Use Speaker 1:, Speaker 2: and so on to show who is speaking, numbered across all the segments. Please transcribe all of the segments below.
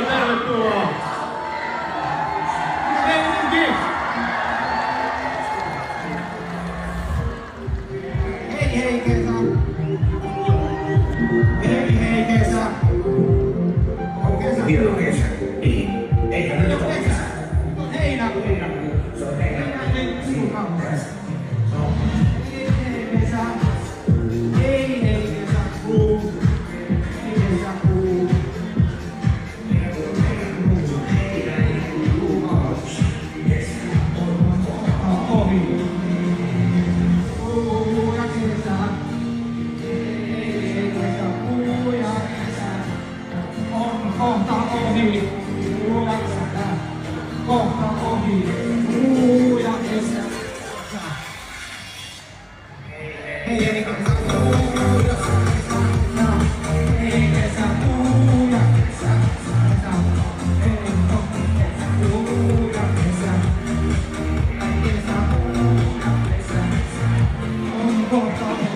Speaker 1: tervetuloa!
Speaker 2: Hei Kesa! Hei Kesa! On kesä.
Speaker 3: Vielä on kesä. Niin. Eihän nyt ole kesä.
Speaker 2: On heinäkuu.
Speaker 3: Se on heinäkuu.
Speaker 2: Sinun kanssa. Hei Kesa! Hei kesäkuu. Hei kesäkuu. Kohta ohi, kohta ohi, ja kesä. Hei kesäkuu, hei kesäkuu, ja kesä. Hei kesäkuu, ja kesä. Hei kesäkuu, ja kesä. On kohta ohi.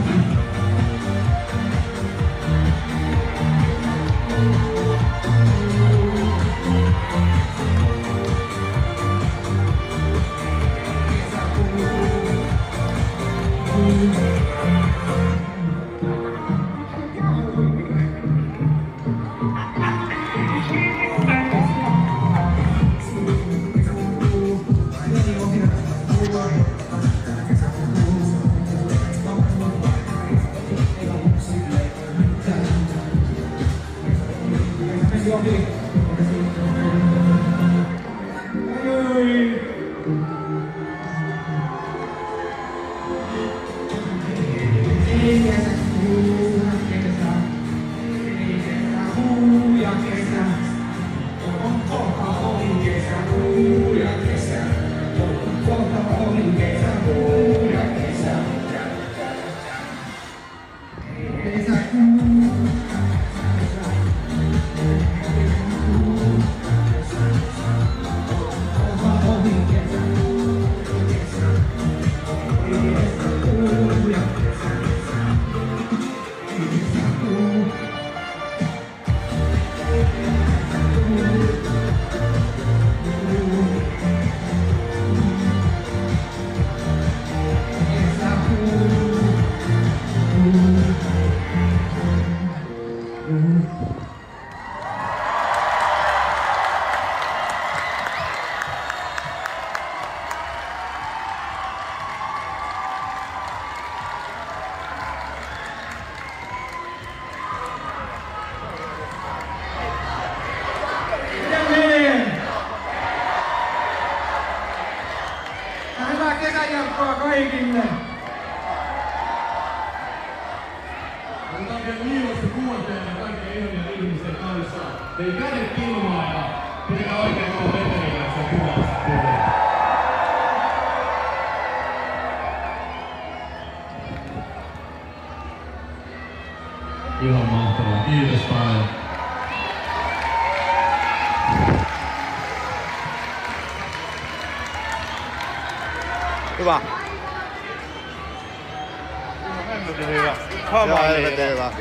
Speaker 2: Hyvää kesäjatkoa kaikille!
Speaker 1: Otetaan vielä viimeistä kuvanteella kaikkien ihmisten ihmisten kanssa. Tein kädet ilmaa ja pidetään oikein koko Peterin kanssa kuvasta. Ihan mahtavaa. Kiitos paljon.
Speaker 4: Hyvä.
Speaker 5: Ihan hemmetin hyvä.
Speaker 4: Ihan helvetin hyvä.